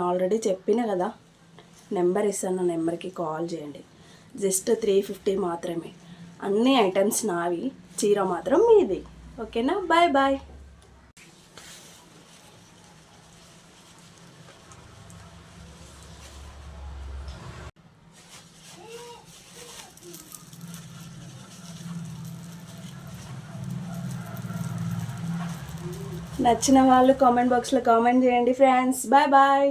Already చెప్పిన కదా, number ఇస్తాను, నెంబర్కి కాల్ చేయండి. జస్ట్ 350 మాత్రమే. అన్ని ఐటమ్స్ నావి, చీర మాత్రం మీది. ఓకేనా? Bye bye. నచ్చిన వాళ్ళు కామెంట్ బాక్స్లో కామెంట్ చేయండి ఫ్రెండ్స్. Bye bye.